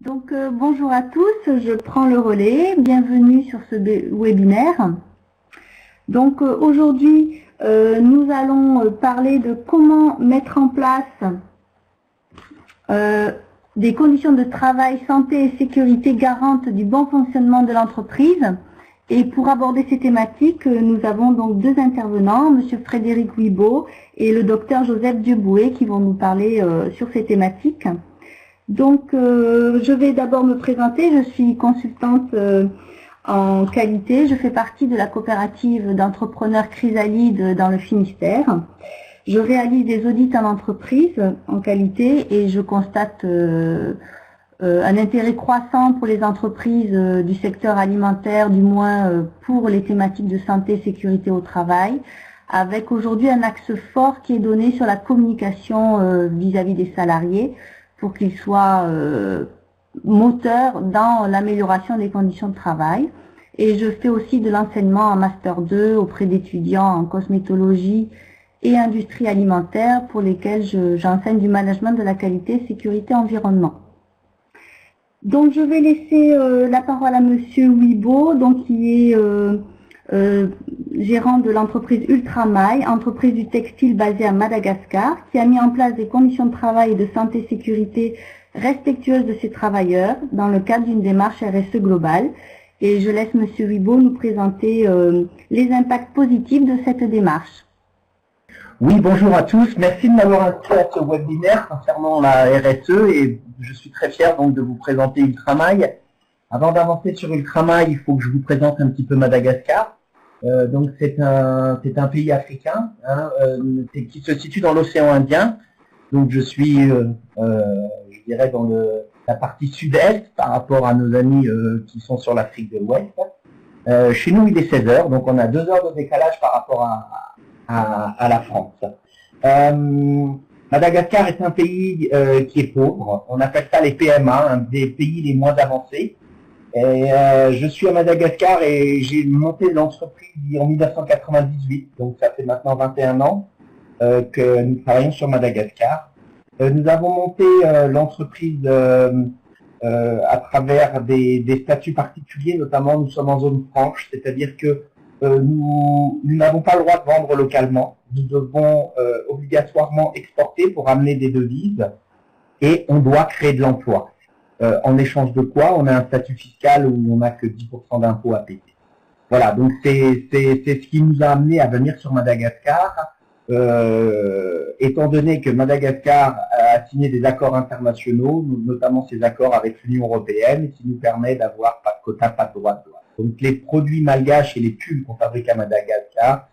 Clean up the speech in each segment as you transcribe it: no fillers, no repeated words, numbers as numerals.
Bonjour à tous, je prends le relais. Bienvenue sur ce webinaire. Aujourd'hui, nous allons parler de comment mettre en place des conditions de travail, santé et sécurité garantes du bon fonctionnement de l'entreprise. Et pour aborder ces thématiques, nous avons donc deux intervenants, Monsieur Frédéric Wibaud et le docteur Joseph Dieboué, qui vont nous parler sur ces thématiques. Je vais d'abord me présenter. Je suis consultante en qualité. Je fais partie de la coopérative d'entrepreneurs Chrysalide dans le Finistère. Je réalise des audits en entreprise en qualité et je constate un intérêt croissant pour les entreprises du secteur alimentaire, du moins pour les thématiques de santé et sécurité au travail, avec aujourd'hui un axe fort qui est donné sur la communication vis-à-vis des salariés, pour qu'ils soient moteurs dans l'amélioration des conditions de travail. Et je fais aussi de l'enseignement en Master 2 auprès d'étudiants en cosmétologie et industrie alimentaire pour lesquels j'enseigne du management de la qualité, sécurité, environnement. Donc je vais laisser la parole à Monsieur Wibaud, qui est gérant de l'entreprise Ultramail, entreprise du textile basée à Madagascar, qui a mis en place des conditions de travail et de santé et sécurité respectueuses de ses travailleurs dans le cadre d'une démarche RSE globale. Et je laisse Monsieur Wibaud nous présenter les impacts positifs de cette démarche. Oui, bonjour à tous. Merci de m'avoir inscrit à ce webinaire concernant la RSE et je suis très fier donc de vous présenter Ultramail. Avant d'avancer sur Ultramail, il faut que je vous présente un petit peu Madagascar. C'est un pays africain qui se situe dans l'océan Indien. Donc je suis, je dirais, dans la partie sud-est par rapport à nos amis qui sont sur l'Afrique de l'Ouest. Chez nous, il est 16 heures, donc on a 2 heures de décalage par rapport à la France. Madagascar est un pays qui est pauvre. On appelle ça les PMA, un des pays les moins avancés. Et je suis à Madagascar et j'ai monté l'entreprise en 1998, donc ça fait maintenant 21 ans que nous travaillons sur Madagascar. Nous avons monté l'entreprise à travers des statuts particuliers, notamment nous sommes en zone franche, c'est-à-dire que nous n'avons pas le droit de vendre localement, nous devons obligatoirement exporter pour amener des devises et on doit créer de l'emploi. En échange de quoi, on a un statut fiscal où on n'a que 10% d'impôts à payer. Voilà, donc c'est ce qui nous a amené à venir sur Madagascar, étant donné que Madagascar a signé des accords internationaux, notamment ces accords avec l'Union européenne, qui nous permet d'avoir pas de quota, pas de droit de douane. Donc les produits malgaches et les pulls qu'on fabrique à Madagascar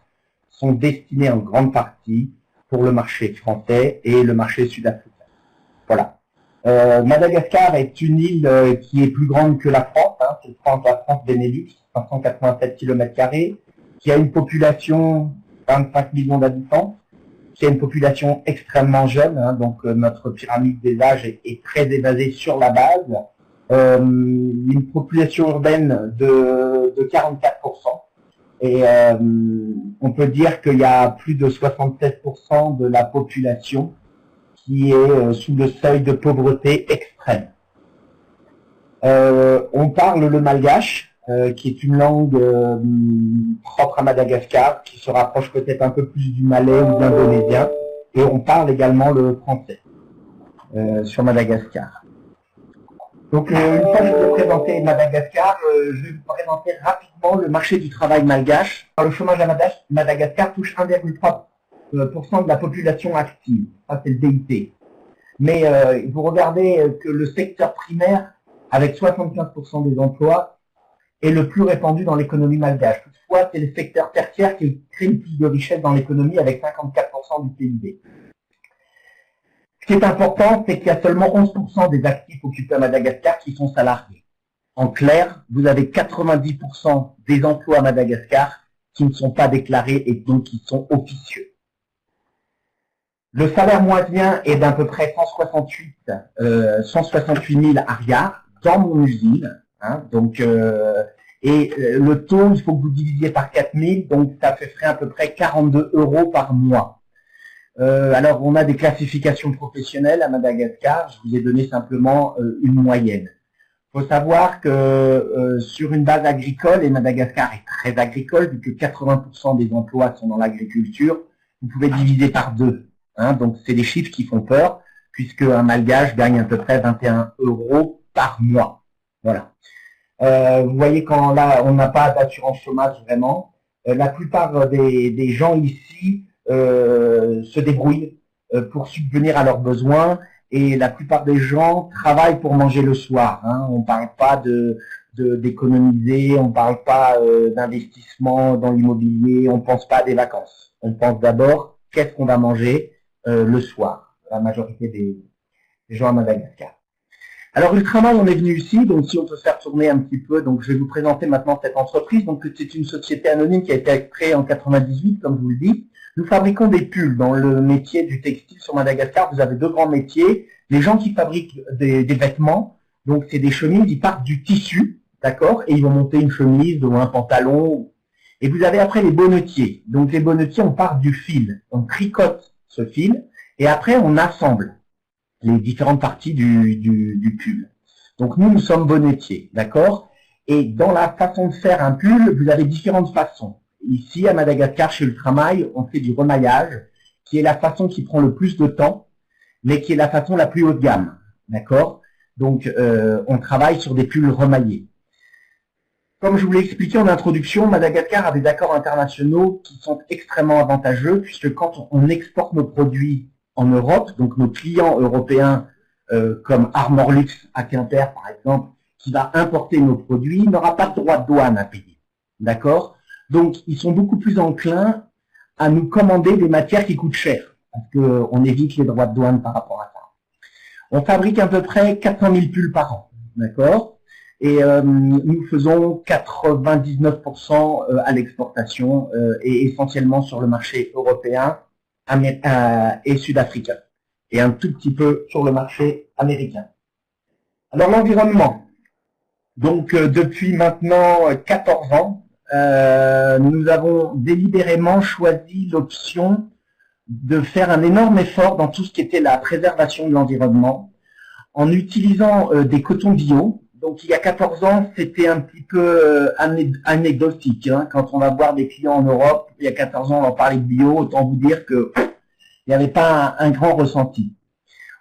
sont destinés en grande partie pour le marché français et le marché sud-africain. Voilà. Madagascar est une île qui est plus grande que la France, c'est la France Benelux, 587 km², qui a une population 25 millions d'habitants, qui a une population extrêmement jeune, donc notre pyramide des âges est très basée sur la base, une population urbaine de 44%, et on peut dire qu'il y a plus de 76% de la population qui est sous le seuil de pauvreté extrême. On parle le malgache, qui est une langue propre à Madagascar, qui se rapproche peut-être un peu plus du malais ou de l'indonésien, et on parle également le français sur Madagascar. Donc une fois que je vous ai présenté Madagascar, je vais vous présenter rapidement le marché du travail malgache. Le chômage à Madagascar touche 1,3% de la population active, ça c'est le DIT. Mais vous regardez que le secteur primaire, avec 75% des emplois, est le plus répandu dans l'économie malgache. Toutefois, c'est le secteur tertiaire qui crée le plus de richesse dans l'économie, avec 54% du PIB. Ce qui est important, c'est qu'il y a seulement 11% des actifs occupés à Madagascar qui sont salariés. En clair, vous avez 90% des emplois à Madagascar qui ne sont pas déclarés et donc qui sont officieux. Le salaire moyen est d'à peu près 168 000 ariars dans mon usine. Le taux, il faut que vous divisiez par 4000, donc ça ferait à peu près 42 € par mois. Alors, on a des classifications professionnelles à Madagascar. Je vous ai donné simplement une moyenne. Il faut savoir que sur une base agricole, et Madagascar est très agricole, vu que 80% des emplois sont dans l'agriculture, vous pouvez diviser par 2. Hein, donc c'est des chiffres qui font peur, puisque un Malgache gagne à peu près 21 euros par mois. Voilà. Vous voyez quand là, on n'a pas d'assurance chômage vraiment. La plupart des gens ici se débrouillent pour subvenir à leurs besoins. Et la plupart des gens travaillent pour manger le soir. Hein. On ne parle pas d'économiser, on ne parle pas d'investissement dans l'immobilier, on ne pense pas à des vacances. On pense d'abord qu'est-ce qu'on va manger le soir, la majorité des gens à Madagascar. Alors Ultramail, on est venu ici, donc si on peut faire tourner un petit peu, donc je vais vous présenter maintenant cette entreprise. Donc c'est une société anonyme qui a été créée en 98, comme je vous le dis. Nous fabriquons des pulls dans le métier du textile sur Madagascar. Vous avez 2 grands métiers. Les gens qui fabriquent des vêtements, donc c'est des chemises, ils partent du tissu, d'accord, et ils vont monter une chemise ou un pantalon. Et vous avez après les bonnetiers. Donc les bonnetiers, on part du fil. On tricote ce fil et après on assemble les différentes parties du pull. Donc nous sommes bonnetiers, d'accord. Et dans la façon de faire un pull, vous avez différentes façons. Ici, à Madagascar, chez Ultramail, on fait du remaillage, qui est la façon qui prend le plus de temps, mais qui est la façon la plus haut de gamme. D'accord? Donc, on travaille sur des pulls remaillés. Comme je vous l'ai expliqué en introduction, Madagascar a des accords internationaux qui sont extrêmement avantageux, puisque quand on exporte nos produits en Europe, donc nos clients européens, comme Armorlux à Quimper, par exemple, qui va importer nos produits, n'aura pas de droit de douane à payer. D'accord? Donc, ils sont beaucoup plus enclins à nous commander des matières qui coûtent cher, parce qu'on évite les droits de douane par rapport à ça. On fabrique à peu près 400 000 pulls par an, d'accord? Et nous faisons 99% à l'exportation et essentiellement sur le marché européen et sud-africain, et un tout petit peu sur le marché américain. Alors, l'environnement. Donc, depuis maintenant 14 ans, nous avons délibérément choisi l'option de faire un énorme effort dans tout ce qui était la préservation de l'environnement en utilisant des cotons bio. Donc il y a 14 ans, c'était un petit peu anecdotique. Hein. Quand on va voir des clients en Europe, il y a 14 ans, on leur parlait de bio, autant vous dire que il n'y avait pas un grand ressenti.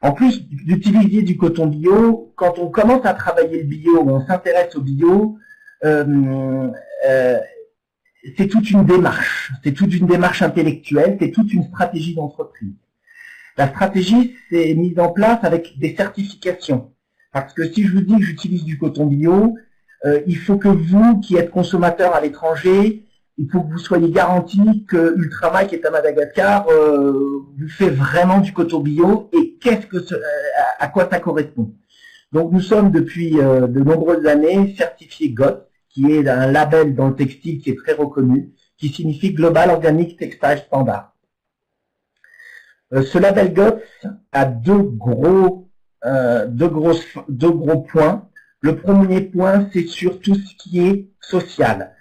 En plus d'utiliser du coton bio, quand on commence à travailler le bio, on s'intéresse au bio, c'est toute une démarche intellectuelle, c'est toute une stratégie d'entreprise. La stratégie, c'est mise en place avec des certifications. Parce que si je vous dis que j'utilise du coton bio, il faut que vous, qui êtes consommateur à l'étranger, il faut que vous soyez garanti que Ultramail, qui est à Madagascar, vous fait vraiment du coton bio et à quoi ça correspond. Donc nous sommes depuis de nombreuses années certifiés GOTS, qui est un label dans le textile qui est très reconnu, qui signifie Global Organic Textile Standard. Ce label GOTS a deux gros points. Le premier point, c'est sur tout ce qui est social.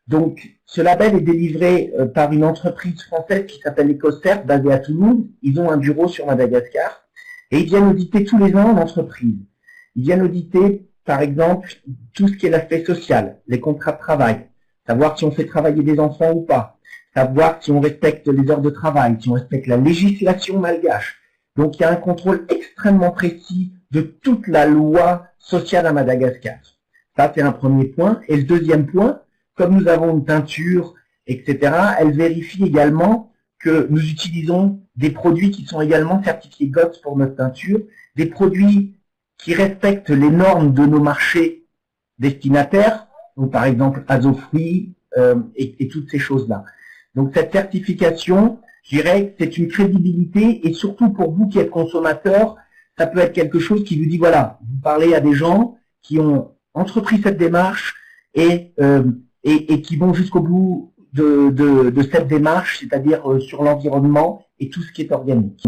Donc, ce label est délivré par une entreprise française qui s'appelle EcoCert, basée à Toulouse. Ils ont un bureau sur Madagascar et ils viennent auditer tous les ans l'entreprise. Ils viennent auditer, par exemple, tout ce qui est l'aspect social, les contrats de travail, savoir si on fait travailler des enfants ou pas, savoir si on respecte les heures de travail, si on respecte la législation malgache. Donc, il y a un contrôle extrêmement précis de toute la loi sociale à Madagascar. Ça, c'est un premier point. Et le deuxième point, comme nous avons une teinture, etc., elle vérifie également que nous utilisons des produits qui sont également certifiés GOTS pour notre teinture, des produits qui respectent les normes de nos marchés destinataires, donc par exemple Azofree et toutes ces choses-là. Donc cette certification, je dirais que c'est une crédibilité et surtout pour vous qui êtes consommateurs, ça peut être quelque chose qui vous dit, voilà, vous parlez à des gens qui ont entrepris cette démarche et qui vont jusqu'au bout de cette démarche, c'est-à-dire sur l'environnement et tout ce qui est organique.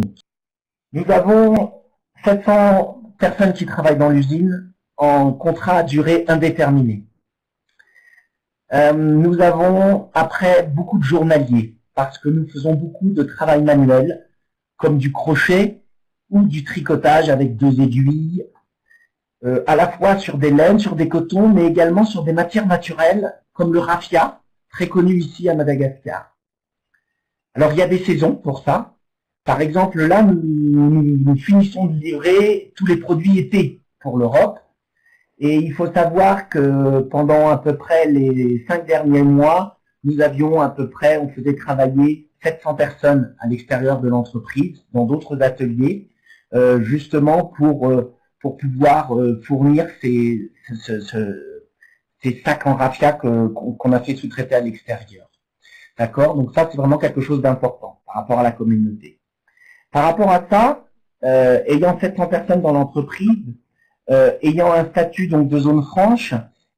Nous avons 700 personnes qui travaillent dans l'usine en contrat à durée indéterminée. Nous avons après beaucoup de journaliers parce que nous faisons beaucoup de travail manuel comme du crochet ou du tricotage avec 2 aiguilles. à la fois sur des laines, sur des cotons, mais également sur des matières naturelles, comme le raffia, très connu ici à Madagascar. Alors, il y a des saisons pour ça. Par exemple, là, nous finissons de livrer tous les produits été pour l'Europe. Et il faut savoir que pendant à peu près les 5 derniers mois, nous avions à peu près, on faisait travailler 700 personnes à l'extérieur de l'entreprise, dans d'autres ateliers, justement pour pouvoir fournir ces sacs en raffia qu'on a fait sous-traiter à l'extérieur. D'accord? Donc ça, c'est vraiment quelque chose d'important par rapport à la communauté. Par rapport à ça, ayant 700 personnes dans l'entreprise, ayant un statut donc de zone franche,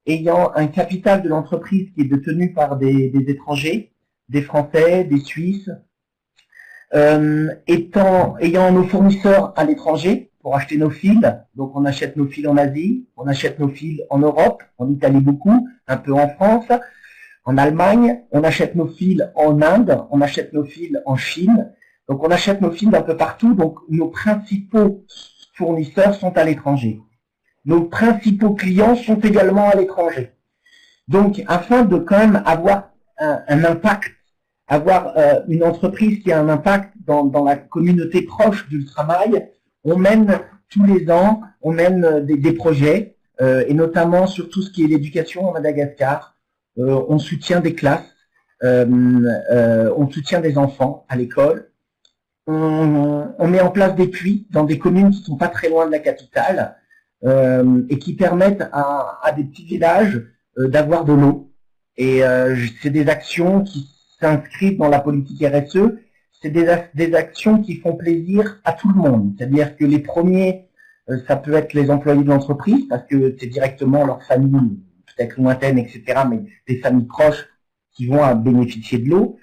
ayant un capital de l'entreprise qui est détenu par des étrangers, des Français, des Suisses, ayant nos fournisseurs à l'étranger pour acheter nos fils, donc on achète nos fils en Asie, on achète nos fils en Europe, en Italie beaucoup, un peu en France, en Allemagne, on achète nos fils en Inde, on achète nos fils en Chine, donc on achète nos fils un peu partout, donc nos principaux fournisseurs sont à l'étranger. Nos principaux clients sont également à l'étranger. Donc, afin de quand même avoir un impact, avoir une entreprise qui a un impact dans la communauté proche d'Ultramail, on mène tous les ans, on mène des projets, et notamment sur tout ce qui est l'éducation à Madagascar. On soutient des classes, on soutient des enfants à l'école. On met en place des puits dans des communes qui sont pas très loin de la capitale, et qui permettent à des petits villages d'avoir de l'eau. Et c'est des actions qui s'inscrivent dans la politique RSE. C'est des actions qui font plaisir à tout le monde. C'est-à-dire que les premiers, ça peut être les employés de l'entreprise, parce que c'est directement leur famille, peut-être lointaine, etc., mais des familles proches qui vont bénéficier de l'eau.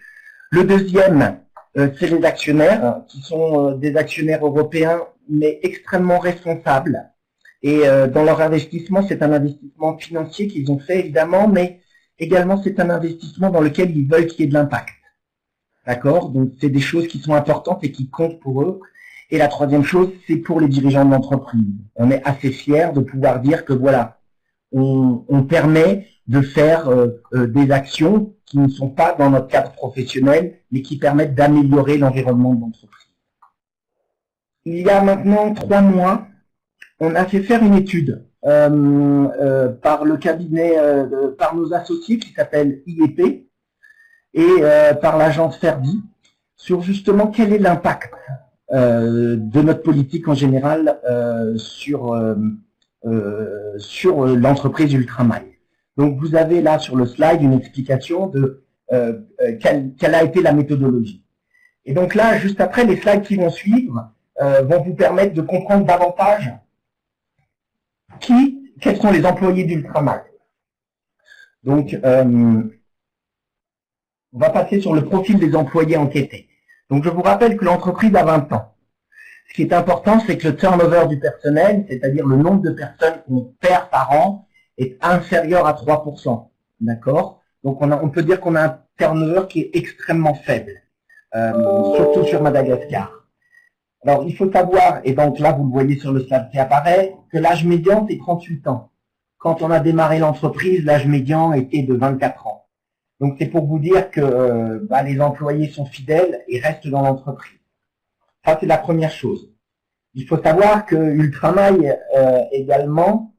Le deuxième, c'est les actionnaires, qui sont des actionnaires européens, mais extrêmement responsables. Et dans leur investissement, c'est un investissement financier qu'ils ont fait, évidemment, mais également c'est un investissement dans lequel ils veulent qu'il y ait de l'impact. D'accord? Donc c'est des choses qui sont importantes et qui comptent pour eux. Et la troisième chose, c'est pour les dirigeants de l'entreprise. On est assez fiers de pouvoir dire que voilà, on permet de faire des actions qui ne sont pas dans notre cadre professionnel, mais qui permettent d'améliorer l'environnement de l'entreprise. Il y a maintenant 3 mois, on a fait faire une étude par le cabinet, par nos associés qui s'appelle IEP et par l'agence Ferdi sur justement quel est l'impact de notre politique en général sur l'entreprise Ultramail. Donc vous avez là sur le slide une explication de quelle a été la méthodologie. Et donc là, juste après, les slides qui vont suivre vont vous permettre de comprendre davantage quels sont les employés d'Ultramail. Donc, on va passer sur le profil des employés enquêtés. Donc, je vous rappelle que l'entreprise a 20 ans. Ce qui est important, c'est que le turnover du personnel, c'est-à-dire le nombre de personnes qu'on perd par an, est inférieur à 3%. D'accord? Donc, on peut dire qu'on a un turnover qui est extrêmement faible, surtout sur Madagascar. Alors, il faut savoir, et donc là, vous le voyez sur le slide qui apparaît, que l'âge médian, c'est 38 ans. Quand on a démarré l'entreprise, l'âge médian était de 24 ans. Donc, c'est pour vous dire que les employés sont fidèles et restent dans l'entreprise. Ça, c'est la première chose. Il faut savoir que Ultramail également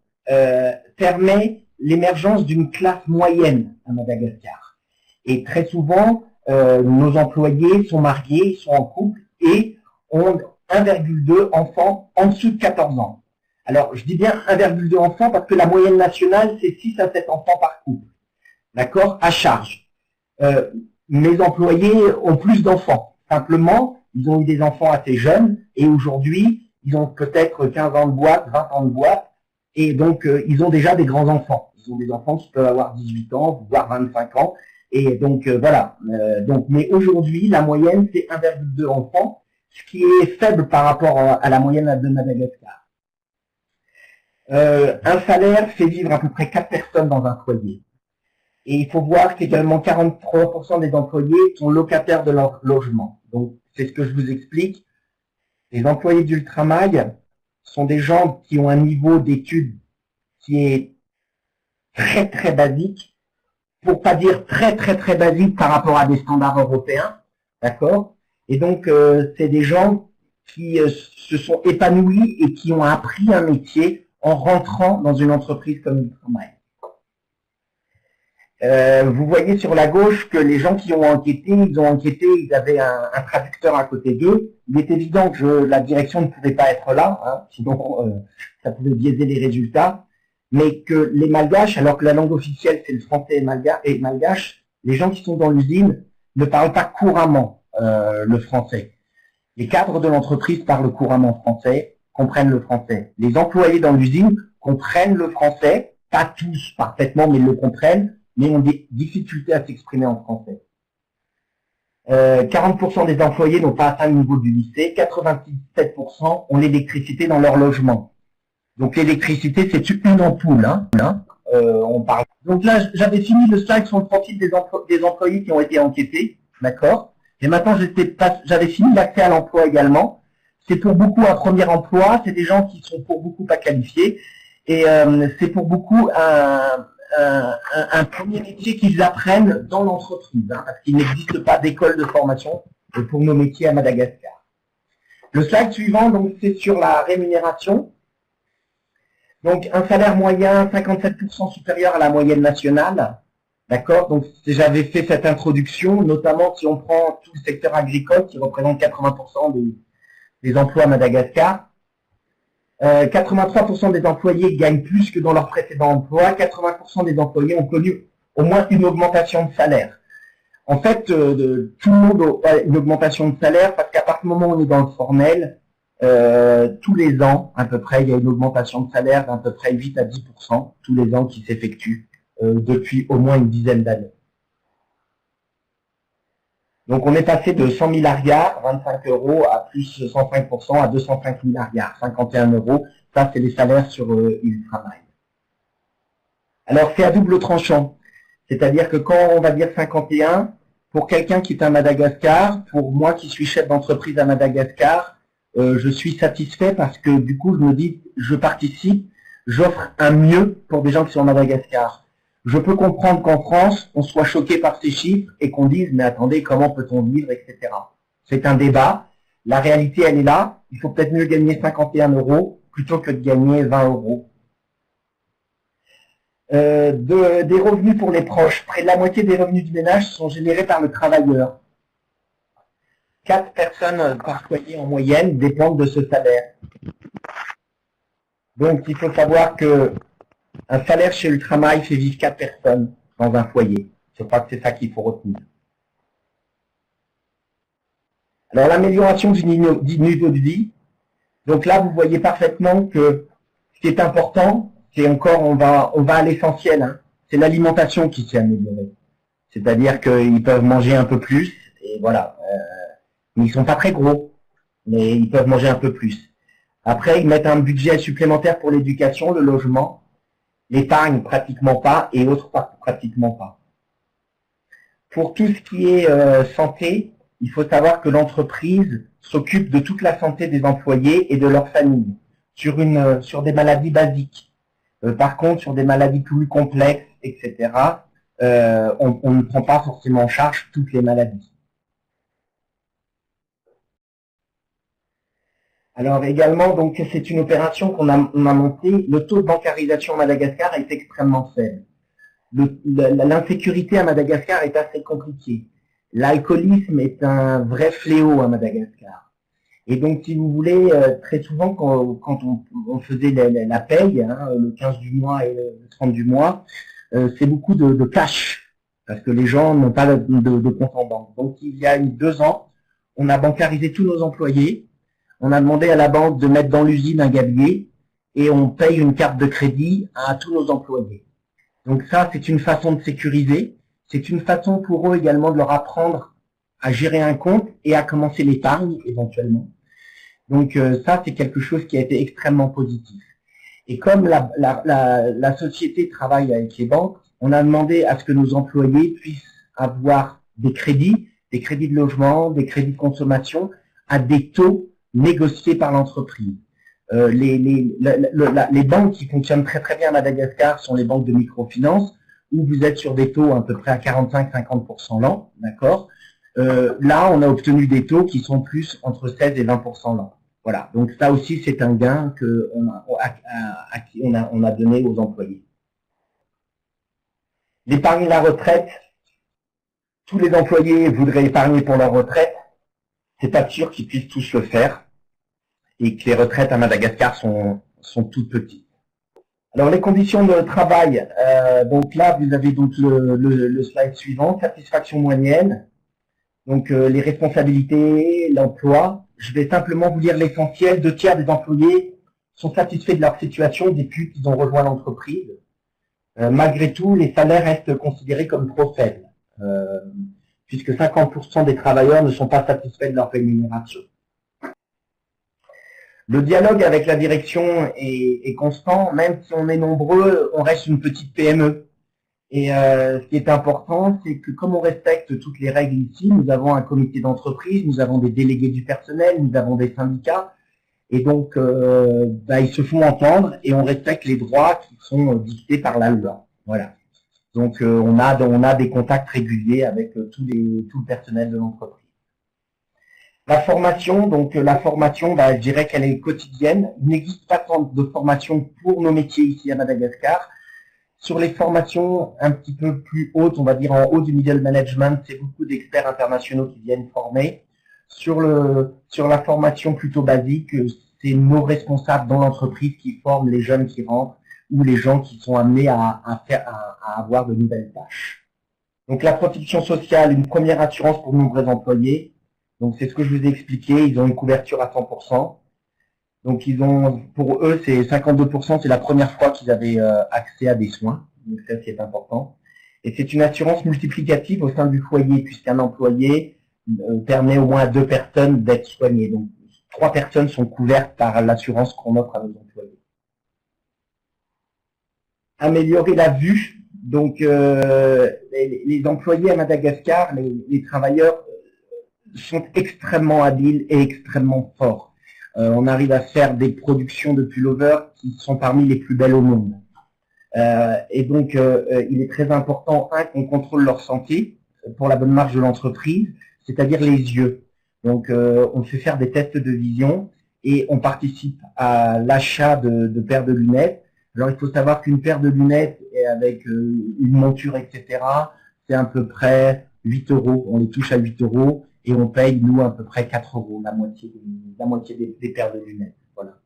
permet l'émergence d'une classe moyenne à Madagascar. Et très souvent, nos employés sont mariés, sont en couple et ont 1,2 enfants en dessous de 14 ans. Alors, je dis bien 1,2 enfants parce que la moyenne nationale, c'est 6 à 7 enfants par couple. D'accord? À charge. Mes employés ont plus d'enfants. Simplement, ils ont eu des enfants assez jeunes et aujourd'hui, ils ont peut-être 15 ans de boîte, 20 ans de boîte et donc ils ont déjà des grands enfants. Ils ont des enfants qui peuvent avoir 18 ans, voire 25 ans. Et donc, voilà. Mais aujourd'hui, la moyenne, c'est 1,2 enfants, ce qui est faible par rapport à la moyenne de Madagascar. Un salaire fait vivre à peu près 4 personnes dans un foyer. Et il faut voir qu'également 43% des employés sont locataires de leur logement. Donc, c'est ce que je vous explique. Les employés d'Ultramail sont des gens qui ont un niveau d'études qui est très très basique, pour pas dire très très très basique par rapport à des standards européens, d'accord? Et donc c'est des gens qui se sont épanouis et qui ont appris un métier en rentrant dans une entreprise comme Ultramar. Vous voyez sur la gauche que les gens qui ont enquêté, ils avaient un traducteur à côté d'eux. Il est évident que la direction ne pouvait pas être là, hein, sinon ça pouvait biaiser les résultats. Mais que les malgaches, alors que la langue officielle c'est le français et malgache, les gens qui sont dans l'usine ne parlent pas couramment le français. Les cadres de l'entreprise parlent couramment français, comprennent le français. Les employés dans l'usine comprennent le français, pas tous parfaitement, mais ils le comprennent, mais ont des difficultés à s'exprimer en français. 40% des employés n'ont pas atteint le niveau du lycée, 87% ont l'électricité dans leur logement. Donc l'électricité, c'est une ampoule, hein, on parle. Donc là, j'avais fini le slide sur le profil des employés qui ont été enquêtés, d'accord. Et maintenant, j'avais fini l'accès à l'emploi également. C'est pour beaucoup un premier emploi, c'est des gens qui sont pour beaucoup pas qualifiés, et c'est pour beaucoup un premier métier qu'ils apprennent dans l'entreprise, hein, parce qu'il n'existe pas d'école de formation pour nos métiers à Madagascar. Le slide suivant, donc, c'est sur la rémunération. Donc, un salaire moyen 57% supérieur à la moyenne nationale. D'accord? Donc, j'avais fait cette introduction, notamment si on prend tout le secteur agricole, qui représente 80% des emplois à Madagascar. 83% des employés gagnent plus que dans leur précédent emploi. 80% des employés ont connu au moins une augmentation de salaire. En fait, tout le monde a une augmentation de salaire parce qu'à partir du moment où on est dans le formel, tous les ans, à peu près, il y a une augmentation de salaire d'à peu près 8 à 10% tous les ans qui s'effectue depuis au moins une dizaine d'années. Donc on est passé de 100 000 arrières, 25 euros, à plus 105% à 205 000 arrières, 51 euros. Ça, c'est les salaires sur Ultramar. Alors c'est à double tranchant. C'est-à-dire que quand on va dire 51, pour quelqu'un qui est à Madagascar, pour moi qui suis chef d'entreprise à Madagascar, je suis satisfait parce que du coup, je me dis, je participe, j'offre un mieux pour des gens qui sont à Madagascar. Je peux comprendre qu'en France, on soit choqué par ces chiffres et qu'on dise, mais attendez, comment peut-on vivre, etc. C'est un débat. La réalité, elle est là. Il faut peut-être mieux gagner 51 euros plutôt que de gagner 20 euros. Des revenus pour les proches. Près de la moitié des revenus du ménage sont générés par le travailleur. 4 personnes par foyer en moyenne dépendent de ce salaire. Donc, il faut savoir que un salaire chez Ultramar fait vivre 4 personnes dans un foyer. Je crois que c'est ça qu'il faut retenir. Alors, l'amélioration du niveau de vie. Donc là, vous voyez parfaitement que ce qui est important, c'est encore, on va à l'essentiel, hein. C'est l'alimentation qui s'est améliorée. C'est-à-dire qu'ils peuvent manger un peu plus, et voilà. Ils sont pas très gros, mais ils peuvent manger un peu plus. Après, ils mettent un budget supplémentaire pour l'éducation, le logement, l'épargne pratiquement pas, et autres pratiquement pas. Pour tout ce qui est santé, il faut savoir que l'entreprise s'occupe de toute la santé des employés et de leur famille, sur des maladies basiques. Par contre, sur des maladies plus complexes, etc., on ne prend pas forcément en charge toutes les maladies. Alors également, donc c'est une opération qu'on a montée. Le taux de bancarisation à Madagascar est extrêmement faible. L'insécurité à Madagascar est assez compliquée. L'alcoolisme est un vrai fléau à Madagascar. Et donc, si vous voulez, très souvent, quand on faisait la paye, hein, le 15 du mois et le 30 du mois, c'est beaucoup de cash, parce que les gens n'ont pas de compte en banque. Donc, il y a 2 ans, on a bancarisé tous nos employés. On a demandé à la banque de mettre dans l'usine un gabier et on paye une carte de crédit à tous nos employés. Donc ça, c'est une façon de sécuriser. C'est une façon pour eux également de leur apprendre à gérer un compte et à commencer l'épargne éventuellement. Donc ça, c'est quelque chose qui a été extrêmement positif. Et comme la société travaille avec les banques, on a demandé à ce que nos employés puissent avoir des crédits de logement, des crédits de consommation à des taux négociés par l'entreprise. Les banques qui fonctionnent très très bien à Madagascar sont les banques de microfinance, où vous êtes sur des taux à peu près à 45-50% l'an, d'accord. Là, on a obtenu des taux qui sont plus entre 16 et 20% l'an. Voilà, donc ça aussi c'est un gain que on a donné aux employés. L'épargne la retraite, tous les employés voudraient épargner pour leur retraite, c'est pas sûr qu'ils puissent tous le faire et que les retraites à Madagascar sont toutes petites. Alors les conditions de travail, donc là vous avez donc le slide suivant, satisfaction moyenne, donc les responsabilités, l'emploi. Je vais simplement vous lire l'essentiel. 2/3 des employés sont satisfaits de leur situation depuis qu'ils ont rejoint l'entreprise. Malgré tout, les salaires restent considérés comme trop faibles, puisque 50% des travailleurs ne sont pas satisfaits de leur rémunération. Le dialogue avec la direction est constant, même si on est nombreux, on reste une petite PME. Et ce qui est important, c'est que comme on respecte toutes les règles ici, nous avons un comité d'entreprise, nous avons des délégués du personnel, nous avons des syndicats, et donc ils se font entendre et on respecte les droits qui sont dictés par la loi. Voilà. Donc on a des contacts réguliers avec tout le personnel de l'entreprise. La formation, je dirais qu'elle est quotidienne. Il n'existe pas tant de formation pour nos métiers ici à Madagascar. Sur les formations un petit peu plus hautes, on va dire en haut du middle management, c'est beaucoup d'experts internationaux qui viennent former. Sur la formation plutôt basique, c'est nos responsables dans l'entreprise qui forment les jeunes qui rentrent ou les gens qui sont amenés à avoir de nouvelles tâches. Donc la protection sociale, une première assurance pour nombreux employés. Donc c'est ce que je vous ai expliqué, ils ont une couverture à 100%. Donc pour eux, c'est 52%, c'est la première fois qu'ils avaient accès à des soins. Donc ça, c'est important. Et c'est une assurance multiplicative au sein du foyer, puisqu'un employé permet au moins à 2 personnes d'être soignées. Donc 3 personnes sont couvertes par l'assurance qu'on offre à nos employés. Améliorer la vue. Donc les employés à Madagascar, les travailleurs sont extrêmement habiles et extrêmement forts. On arrive à faire des productions de pullover qui sont parmi les plus belles au monde. Et donc, il est très important, qu'on contrôle leur santé pour la bonne marche de l'entreprise, c'est-à-dire les yeux. Donc, on fait faire des tests de vision et on participe à l'achat de paires de lunettes. Alors, il faut savoir qu'une paire de lunettes avec une monture, etc., c'est à peu près 8 €. On les touche à 8 € et on paye, nous, à peu près 4 €, la moitié des paires de lunettes. Voilà.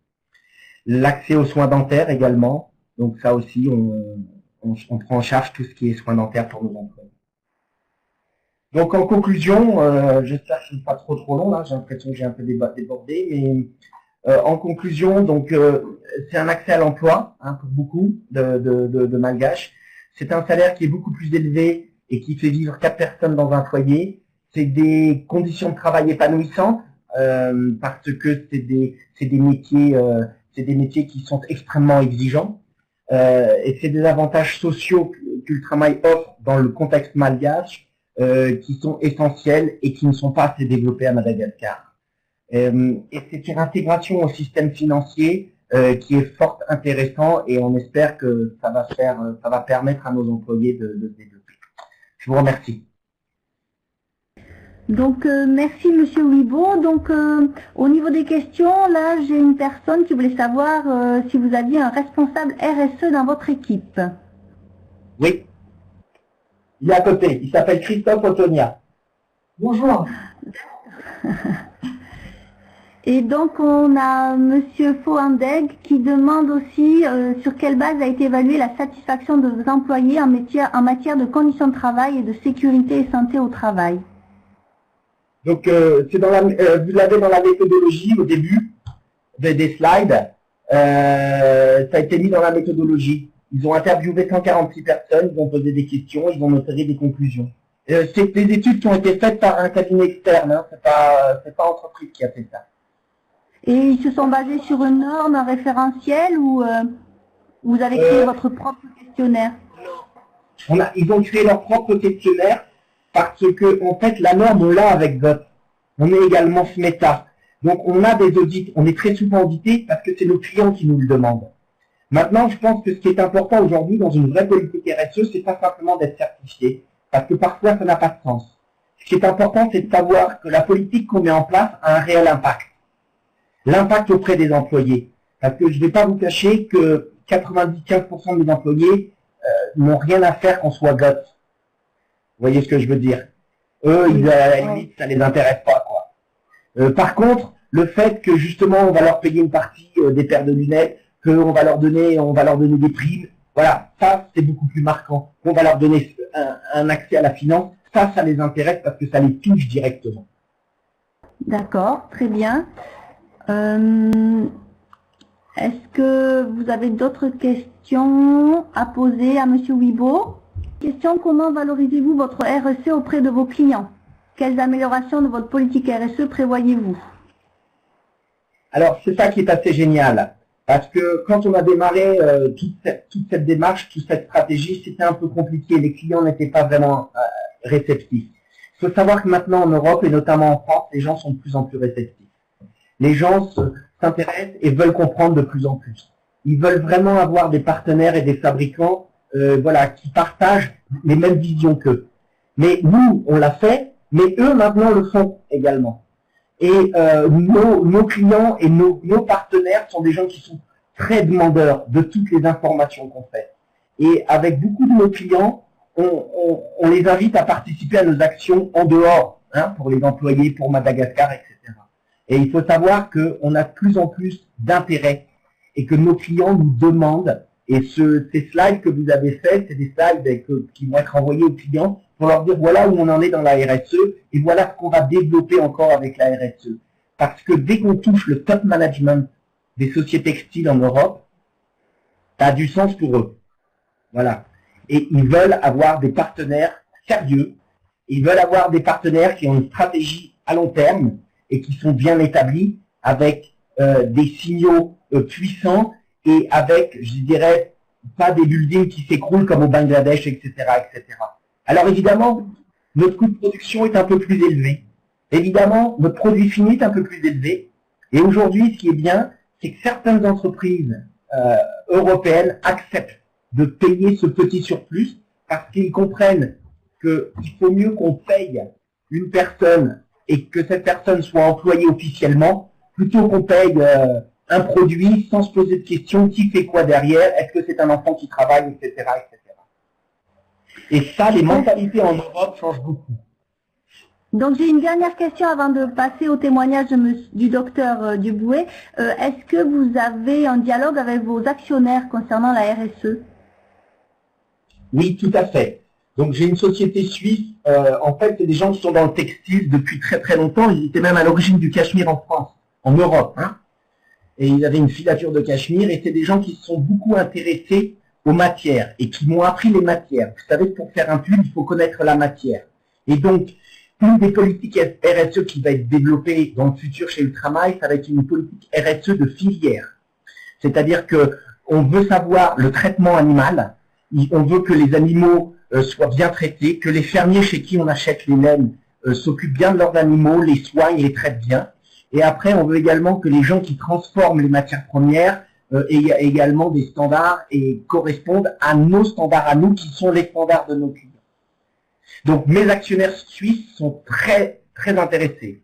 L'accès aux soins dentaires également. Donc ça aussi, on prend en charge tout ce qui est soins dentaires pour nos employés. Donc en conclusion, j'espère que je ne suis pas trop long là, j'ai l'impression que j'ai un peu débordé, mais en conclusion, donc c'est un accès à l'emploi pour beaucoup de Malgaches. C'est un salaire qui est beaucoup plus élevé et qui fait vivre 4 personnes dans un foyer. C'est des conditions de travail épanouissantes parce que c'est des métiers qui sont extrêmement exigeants et c'est des avantages sociaux que l'Ultramail offre dans le contexte malgache qui sont essentiels et qui ne sont pas assez développés à Madagascar. Et c'est une intégration au système financier qui est fort intéressant et on espère que ça va permettre à nos employés de se développer. Je vous remercie. Donc, merci Monsieur Ouibo. Donc, au niveau des questions, là, j'ai une personne qui voulait savoir si vous aviez un responsable RSE dans votre équipe. Oui. Il est à côté. Il s'appelle Christophe Otonia. Bonjour. Et donc, on a Monsieur Foandeg qui demande aussi sur quelle base a été évaluée la satisfaction de vos employés en matière de conditions de travail et de sécurité et santé au travail. Donc, vous l'avez dans la méthodologie au début des slides. Ça a été mis dans la méthodologie. Ils ont interviewé 146 personnes, ils ont posé des questions, ils ont noté des conclusions. C'est des études qui ont été faites par un cabinet externe, hein, c'est pas entreprise qui a fait ça. Et ils se sont basés sur une norme, un référentiel ou vous avez créé votre propre questionnaire? Ils ont créé leur propre questionnaire parce que, en fait, la norme, on l'a avec VOT. On est également SMETA. Donc on a des audits, on est très souvent audité parce que c'est nos clients qui nous le demandent. Maintenant, je pense que ce qui est important aujourd'hui dans une vraie politique RSE, c'est pas simplement d'être certifié, parce que parfois ça n'a pas de sens. Ce qui est important, c'est de savoir que la politique qu'on met en place a un réel impact. L'impact auprès des employés. Parce que je ne vais pas vous cacher que 95% de mes employés n'ont rien à faire qu'on soit GOTS. Vous voyez ce que je veux dire? Eux, à la limite, ça les intéresse pas, quoi. Par contre, le fait que justement on va leur payer une partie des paires de lunettes, qu'on va leur donner des primes, voilà, ça c'est beaucoup plus marquant. On va leur donner un accès à la finance, ça les intéresse parce que ça les touche directement. D'accord, très bien. Est-ce que vous avez d'autres questions à poser à Monsieur Wibo? Question: comment valorisez-vous votre RSE auprès de vos clients? Quelles améliorations de votre politique RSE prévoyez-vous? Alors, c'est ça qui est assez génial. Parce que quand on a démarré toute cette démarche, toute cette stratégie, c'était un peu compliqué. Les clients n'étaient pas vraiment réceptifs. Il faut savoir que maintenant en Europe, et notamment en France, les gens sont de plus en plus réceptifs. Les gens s'intéressent et veulent comprendre de plus en plus. Ils veulent vraiment avoir des partenaires et des fabricants voilà, qui partagent les mêmes visions qu'eux. Mais nous, on l'a fait, mais eux maintenant le font également. Et nos clients et nos partenaires sont des gens qui sont très demandeurs de toutes les informations qu'on fait. Et avec beaucoup de nos clients, on les invite à participer à nos actions en dehors, hein, pour les employés, pour Madagascar, etc. Et il faut savoir qu'on a de plus en plus d'intérêt et que nos clients nous demandent, et ces slides que vous avez faits, c'est des slides qui vont être envoyés aux clients pour leur dire voilà où on en est dans la RSE et voilà ce qu'on va développer encore avec la RSE. Parce que dès qu'on touche le top management des sociétés textiles en Europe, ça a du sens pour eux. Voilà. Et ils veulent avoir des partenaires sérieux, ils veulent avoir des partenaires qui ont une stratégie à long terme et qui sont bien établis avec des signaux puissants et avec, je dirais, pas des buildings qui s'écroulent comme au Bangladesh, etc., etc. Alors évidemment, notre coût de production est un peu plus élevé. Évidemment, notre produit fini est un peu plus élevé. Et aujourd'hui, ce qui est bien, c'est que certaines entreprises européennes acceptent de payer ce petit surplus parce qu'ils comprennent qu'il faut mieux qu'on paye une personne et que cette personne soit employée officiellement plutôt qu'on paye un produit sans se poser de questions, qui fait quoi derrière, est-ce que c'est un enfant qui travaille, etc., etc. Et ça, les mentalités en Europe changent beaucoup. Donc j'ai une dernière question avant de passer au témoignage du docteur Duboué. Est-ce que vous avez un dialogue avec vos actionnaires concernant la RSE? Oui, tout à fait. Donc j'ai une société suisse, en fait c'est des gens qui sont dans le textile depuis très très longtemps, ils étaient même à l'origine du cachemire en France, en Europe, hein. Et ils avaient une filature de cachemire, et c'est des gens qui se sont beaucoup intéressés aux matières, et qui m'ont appris les matières. Vous savez que pour faire un pull, il faut connaître la matière. Et donc, une des politiques RSE qui va être développée dans le futur chez Ultramail, ça va être une politique RSE de filière. C'est-à-dire que on veut savoir le traitement animal, on veut que les animaux soient bien traités, que les fermiers chez qui on achète les laines s'occupent bien de leurs animaux, les soignent, les traitent bien. Et après, on veut également que les gens qui transforment les matières premières aient également des standards et correspondent à nos standards à nous, qui sont les standards de nos clients. Donc, mes actionnaires suisses sont très, très intéressés.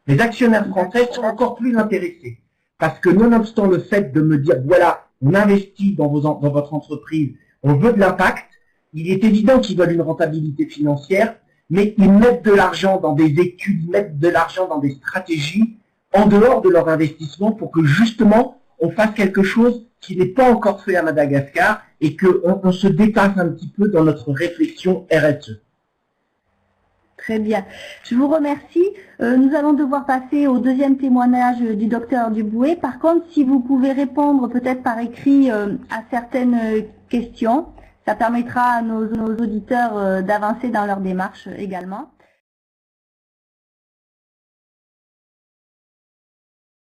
Les actionnaires français sont encore plus intéressés. Parce que nonobstant le fait de me dire, voilà, on investit dans votre entreprise, on veut de l'impact, il est évident qu'ils veulent une rentabilité financière, mais ils mettent de l'argent dans des études, ils mettent de l'argent dans des stratégies en dehors de leur investissement pour que justement on fasse quelque chose qui n'est pas encore fait à Madagascar et qu'on se dépasse un petit peu dans notre réflexion RSE. Très bien. Je vous remercie. Nous allons devoir passer au deuxième témoignage du docteur Duboué. Par contre, si vous pouvez répondre peut-être par écrit à certaines questions, ça permettra à nos auditeurs d'avancer dans leur démarche également.